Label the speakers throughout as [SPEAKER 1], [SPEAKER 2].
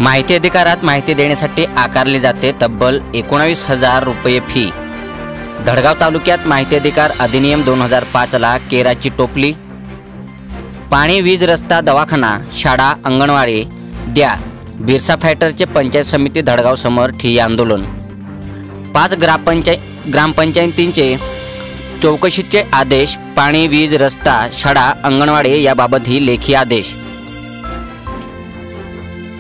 [SPEAKER 1] माहिती अधिकारात माहिती देण्यासाठी आकारली जाते तब्बल 19,000 रुपये फी। धडगाव तालुक्यात माहिती अधिकार अधिनियम 2005ला केराची टोपली। पाणी, वीज, रस्ता, दवाखाना, शाळा, अंगणवाडी द्या। बिरसा फायटरचे पंचायत समिती धडगाव समोर ठिय्या आंदोलन। 5 ग्रामपंचायतींचे चौकशीचे आदेश। पाणी, वीज, रस्ता, शाळा, अंगणवाडी याबाबत ही लेखी आदेश।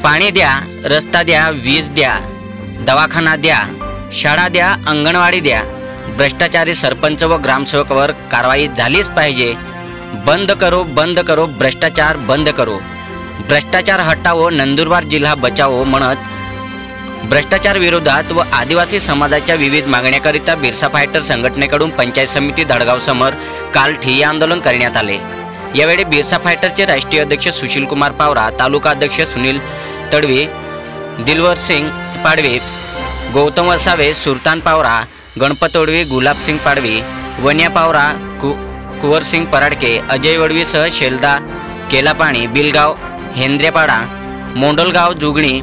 [SPEAKER 1] पाणी द्या, रस्ता द्या, वीज द्या, दवाखाना द्या, शाळा द्या, अंगणवाडी द्या। भ्रष्टाचारी सरपंच व ग्रामसेवकावर कारवाई झालीच पाहिजे। बंद करो भ्रष्टाचार बंद करो। भ्रष्टाचार हटाओ, नंदुरबार जिल्हा बचाओ म्हणत भ्रष्टाचार विरोधात व आदिवासी समाजाच्या विविध मागण्याकरिता बिरसा फायटर संघटनेकडून पंचायत समिती धडगाव समोर काल ठिय्या आंदोलन करण्यात आले। यावेळी बिरसा फायटरचे राष्ट्रीय अध्यक्ष सुशील कुमार पावरा, तालुका अध्यक्ष सुनील तडवी, दिलवर सिंग पाडवी, गौतम वसावे, सुरतान पावरा, गणपत ओडवी, गुलाब सिंग पाडवी, वन्या पावरा, कुवर सिंग पराडके, अजय वडवीसह शेलदा, केलापाणी, बिलगाव, हेंद्रेपाडा, मोंडलगाव, जुगणी,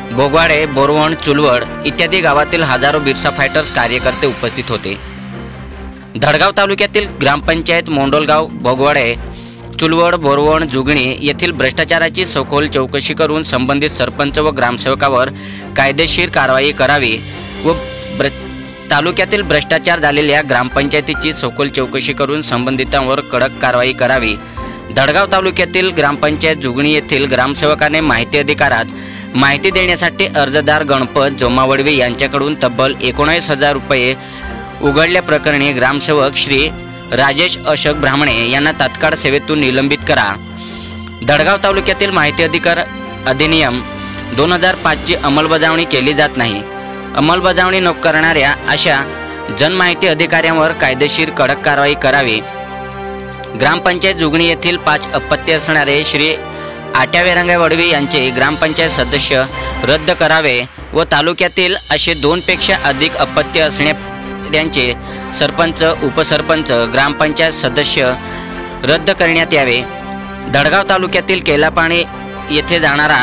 [SPEAKER 1] भोगवाडे, बोरवण, चुलवड इत्यादी गावातील हजारो बिरसा फायटर्स कार्यकर्ते उपस्थित होते। धडगाव तालुक्यातील ग्रामपंचायत मोंडलगाव, भोगवाडे, चुलवड, बोरवण, जुगणी येथील भ्रष्टाचाराची सखोल चौकशी करून संबंधित सरपंच व ग्रामसेवकावर कायदेशीर कारवाई करावी व तालुक्यातील भ्रष्टाचार झालेल्या ग्रामपंचायतीची सखोल चौकशी करून संबंधितांवर कडक कारवाई करावी। धडगाव तालुक्यातील ग्रामपंचायत जुगणी येथील ग्रामसेवकाने माहिती अधिकारात माहिती देण्यासाठी अर्जदार गणपत जोमावडवे यांच्याकडून तब्बल 19,000 रुपये उघडल्याप्रकरणी ग्रामसेवक श्री राजेश अशोक ब्राह्मणे यांना तात्काळ सेवेतून निलंबित करा। धडगाव तालुक्यातील माहिती अधिकार अधिनियम 2005ची अंमलबजावणी केली जात नाही। अंमलबजावणी न करणाऱ्या अशा जनमाहिती अधिकाऱ्यांवर कायदेशीर कडक कारवाई करावी। ग्रामपंचायत जुगणी येथील 5 अपत्य असणारे श्री आट्यावेरंगा वडवी यांचे ग्रामपंचायत सदस्य रद्द करावे व तालुक्यातील असे 2 पेक्षा अधिक अपत्य असणाऱ्यांचे सरपंच, उपसरपंच, ग्रामपंचायत सदस्य रद्द करण्यात यावे। धडगाव तालुक्यातील केलापाणी येथे जाणारा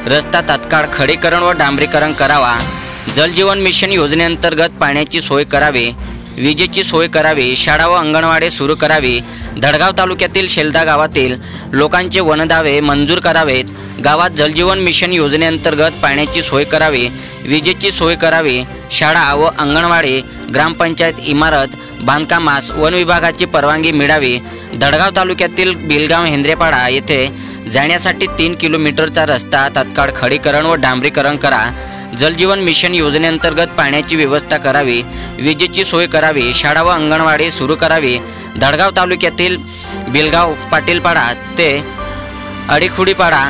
[SPEAKER 1] रस्ता तात्काळ खडीकरण व डांबरीकरण करावा। जलजीवन मिशन योजनेअंतर्गत पाण्याची सोय करावी, विजेची सोय करावी, शाळा व अंगणवाडी सुरू करावी। धडगाव तालुक्यातील शेलदा गावातील लोकांचे वनदावे मंजूर करावेत। गावात जलजीवन मिशन योजनेअंतर्गत पाण्याची सोय करावी, विजेची सोय करावी। शाळा व अंगणवाडी, ग्रामपंचायत इमारत बांधकामास वन विभागाची परवानगी मिळावी। धडगाव तालुक्यातील बिलगाव, हेंद्रेपाडा येथे जाण्यासाठी 3 किलोमीटरचा रस्ता तात्काळ खडीकरण व डांबरीकरण करा। जलजीवन मिशन योजनेअंतर्गत पाण्याची व्यवस्था करावी, विजेची सोय करावी, शाळा व अंगणवाडी सुरू करावी। धडगाव तालुक्यातील बिलगाव, पाटीलपाडा ते अडीखुडीपाडा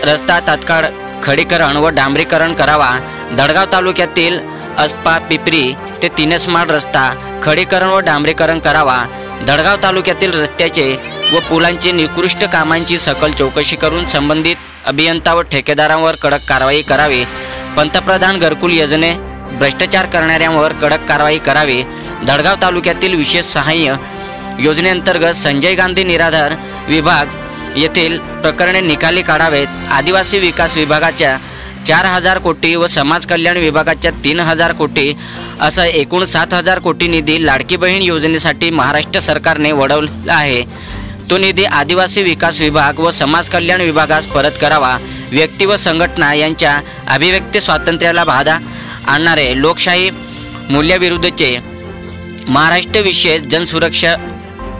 [SPEAKER 1] रस्ता तात्काळ खडीकरण व डांबरीकरण करावा। धडगाव तालुक्यातील अस्पा, पिपरी ते तिनसमाळ रस्ता खडीकरण व डांबरीकरण करावा। धडगाव तालुक्यातील रस्त्याचे व पुलांची निकृष्ट कामांची सखोल चौकशी करून संबंधित अभियंता व ठेकेदारांवर कडक कारवाई करावी। पंतप्रधान घरकुल योजने भ्रष्टाचार करणाऱ्यांवर कडक कारवाई करावी। धडगाव तालुक्यातील विशेष सहाय्य योजनेअंतर्गत संजय गांधी निराधार विभाग येथील प्रकरणे निकाली काढावेत। आदिवासी विकास विभागाच्या 4,000 कोटी व समाज कल्याण विभागाच्या 3,000 कोटी असा एकूण 7,000 कोटी निधी लाडकी बहीण योजनेसाठी महाराष्ट्र सरकारने वळवला आहे। तो निधी आदिवासी विकास विभाग व समाज कल्याण विभागास परत करावा। व्यक्ती व संघटना यांच्या अभिव्यक्ती स्वातंत्र्याला बाधा आणणारे लोकशाही मूल्याविरुद्धचे महाराष्ट्र विशेष जनसुरक्षा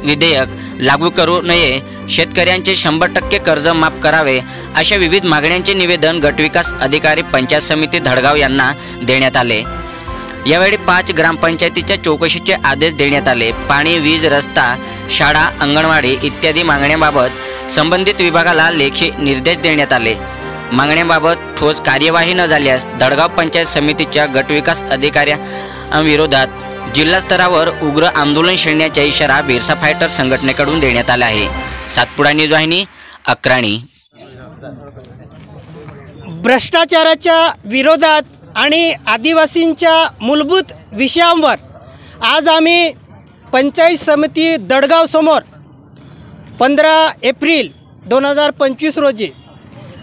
[SPEAKER 1] विधेयक लागू करू नये। शेतकऱ्यांचे 100% कर्ज माफ करावे अशा विविध मागण्यांचे निवेदन गटविकास अधिकारी पंचायत समिती धडगाव यांना देण्यात आले। यावेळी 5 ग्रामपंचायतीच्या चौकशीचे आदेश देण्यात आले। पाणी, वीज, रस्ता, शाळा, अंगणवाडी इत्यादी मागण्यांबाबत संबंधित विभागाला लेखी निर्देश देण्यात आले। मागण्यांबाबत ठोस कार्यवाही न झाल्यास धडगाव पंचायत समितीच्या गटविकास अधिकाऱ्यांविरोधात जिल्हा स्तरावर उग्र आंदोलन छेडण्याचा इशारा बिरसा फायटर संघटनेकडून देण्यात आला आहे। सातपुडा न्यूज वाहिनी, अक्राणी।
[SPEAKER 2] भ्रष्टाचाराच्या विरोधात आणि आदिवासींच्या मूलभूत विषयांवर आज आम्ही पंचायत समिती धडगाव समोर 15 एप्रिल 2025 रोजी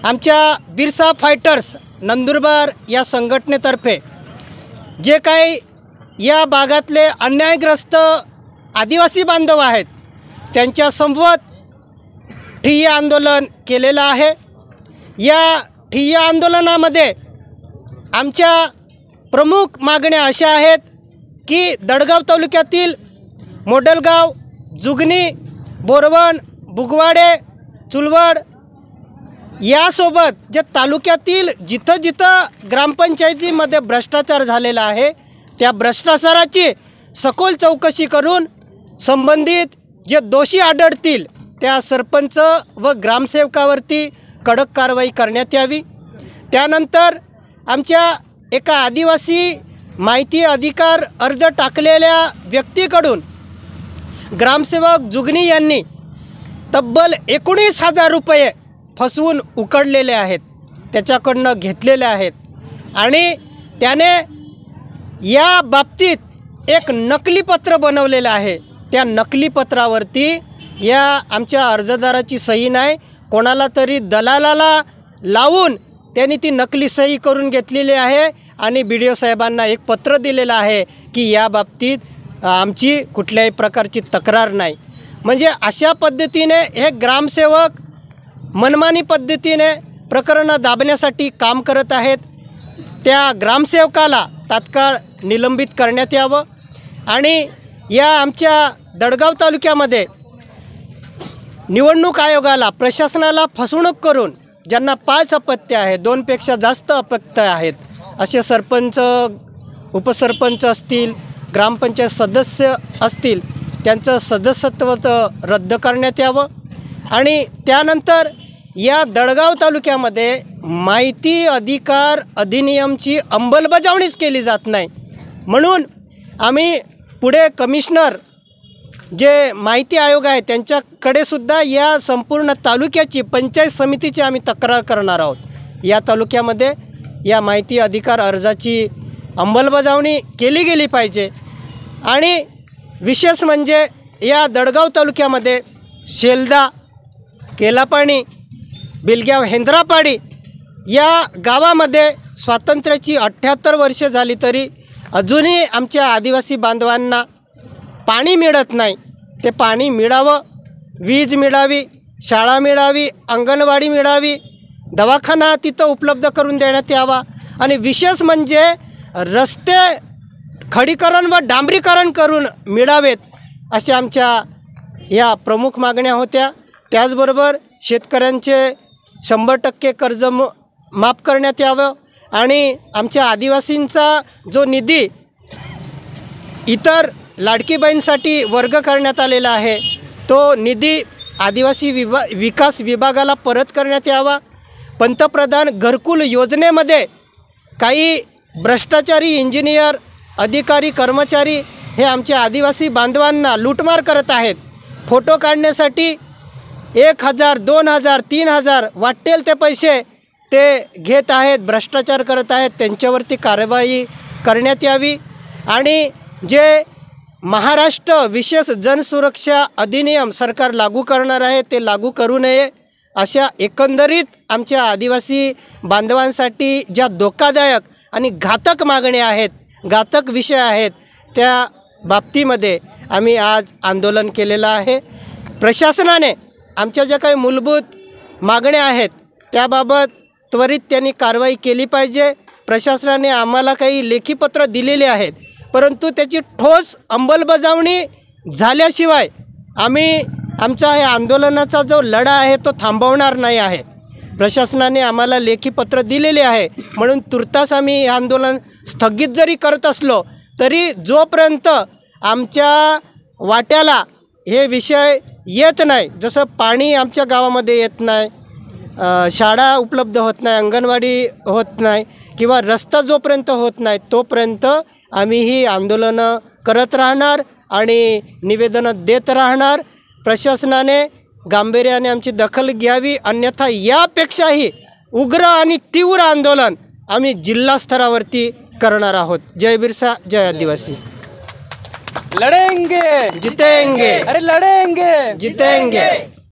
[SPEAKER 2] आमच्या बिरसा फायटर्स नंदुरबार या संघटनेतर्फे जे काही या भागातले अन्यायग्रस्त आदिवासी बांधव आहेत त्यांच्यासोबत ठिय्या आंदोलन केलेलं आहे। या ठिय्या आंदोलनामध्ये आमच्या प्रमुख मागण्या अशा आहेत की दडगाव तालुक्यातील मोडलगाव, जुगनी, बोरवण, बुगवाडे, चुलवड यासोबत जे तालुक्यातील जिथं जिथं ग्रामपंचायतीमध्ये भ्रष्टाचार झालेला आहे त्या भ्रष्टाचाराची सखोल चौकशी करून संबंधित जे दोषी आढळतील त्या सरपंच व ग्रामसेवकावरती कडक कारवाई करण्यात यावी। त्यानंतर आमच्या एका आदिवासी माहिती अधिकार अर्ज टाकलेल्या व्यक्तीकडून ग्रामसेवक जुगनी यांनी तब्बल 19,000 रुपये फसवून उकडलेले आहेत, त्याच्याकडनं घेतलेले आहेत आणि त्याने या बाबतीत एक नकली पत्र बनवलेलं आहे। त्या नकली पत्रावरती या आमच्या अर्जदाराची सही नाही, कोणाला तरी दलालाला लावून त्यांनी ती नकली सही करून घेतलेली आहे आणि BDO साहेबांना एक पत्र दिलेलं आहे की या बाबतीत आमची कुठल्याही प्रकारची तक्रार नाही। म्हणजे अशा पद्धतीने हे ग्रामसेवक मनमानी पद्धतीने प्रकरणं दाबण्यासाठी काम करत आहेत। त्या ग्रामसेवकाला तात्काळ निलंबित करण्यात यावं आणि या आमच्या दडगाव तालुक्यामध्ये निवडणूक आयोगाला प्रशासनाला फसवणूक करून ज्यांना 5 अपत्य आहेत, 2पेक्षा जास्त अपत्य आहेत असे सरपंच, उपसरपंच असतील, ग्रामपंचायत सदस्य असतील त्यांचं सदस्यत्व रद्द करण्यात यावं आणि त्यानंतर या दडगाव तालुक्यामध्ये माहिती अधिकार अधिनियमची अंमलबजावणीच केली जात नाही। म्हणून आम्ही पुढे कमिशनर जे माहिती आयोग आहे त्यांच्याकडे सुद्धा या संपूर्ण तालुक्याची पंचायत समितीची आम्ही तक्रार करणार आहोत। या तालुक्यामध्ये या माहिती अधिकार अर्जाची अंमलबजावणी केली गेली पाहिजे आणि विशेष म्हणजे या दडगाव तालुक्यामध्ये शेलदा, केलापाणी, बिलग्याव, हेंद्रापाडी या गावामध्ये स्वातंत्र्याची 78 वर्षे झाली तरी अजूनही आमच्या आदिवासी बांधवांना पाणी मिळत नाही। ते पाणी मिळावं, वीज मिळावी, शाळा मिळावी, अंगणवाडी मिळावी, दवाखाना तिथं उपलब्ध करून देण्यात यावा आणि विशेष म्हणजे रस्ते खडीकरण व डांबरीकरण करून मिळावेत अशा आमच्या या प्रमुख मागण्या होत्या। त्याचबरोबर शेतकऱ्यांचे 100% कर्ज माफ करण्यात यावं आणि आमच्या आदिवासींचा जो निधी इतर लाडकी बहीणसाठी वर्ग करण्यात आलेला आहे तो निधी आदिवासी विकास विभागाला परत करण्यात यावा। पंतप्रधान घरकुल योजनेमध्ये काही भ्रष्टाचारी इंजिनियर, अधिकारी, कर्मचारी हे आमच्या आदिवासी बांधवांना लूटमार करत आहेत। फोटो काढण्यासाठी 1,000, 2,000, 3,000 वाटेल ते पैसे ते घेत आहेत, भ्रष्टाचार करत आहेत। त्यांच्यावरती कारवाई करण्यात यावी आणि जे महाराष्ट्र विशेष जनसुरक्षा अधिनियम सरकार लागू करणार आहे ते लागू करू नये अशा एकंदरीत आमच्या आदिवासी बांधवांसाठी ज्या धोकादायक आणि घातक मागण्या आहेत, घातक विषय आहेत, त्या बाबतीमध्ये आम्ही आज आंदोलन केलेलं आहे। प्रशासनाने आमच्या ज्या काही मूलभूत मागण्या आहेत त्याबाबत त्वरित त्यांनी कारवाई केली पाहिजे। प्रशासनाने आम्हाला काही लेखी पत्र दिलेले आहेत परंतु त्याची ठोस अंमलबजावणी झाल्याशिवाय आम्ही आमचा हे आंदोलनाचा जो लढा आहे तो थांबवणार नाही आहे। प्रशासनाने आम्हाला लेखी पत्र दिलेले आहे म्हणून तुर्तास आम्ही हे आंदोलन स्थगित जरी करत असलो तरी जोपर्यंत आमच्या वाट्याला हे विषय येत नाही, जसं पाणी आमच्या गावामध्ये येत नाही, शाळा उपलब्ध होत नाही, अंगणवाडी होत नाही किंवा रस्ता जोपर्यंत होत नाही तोपर्यंत आम्ही ही आंदोलनं करत राहणार आणि निवेदनं देत राहणार। प्रशासनाने गांभीर्याने आमची दखल घ्यावी, अन्यथा यापेक्षाही उग्र आणि तीव्र आंदोलन आम्ही जिल्हा स्तरावरती करणार आहोत। जय बिरसा, जय आदिवासी।
[SPEAKER 3] लड़ेंगे,
[SPEAKER 2] जितेंगे,
[SPEAKER 3] अरे लड़ेंगे,
[SPEAKER 2] जितेंगे।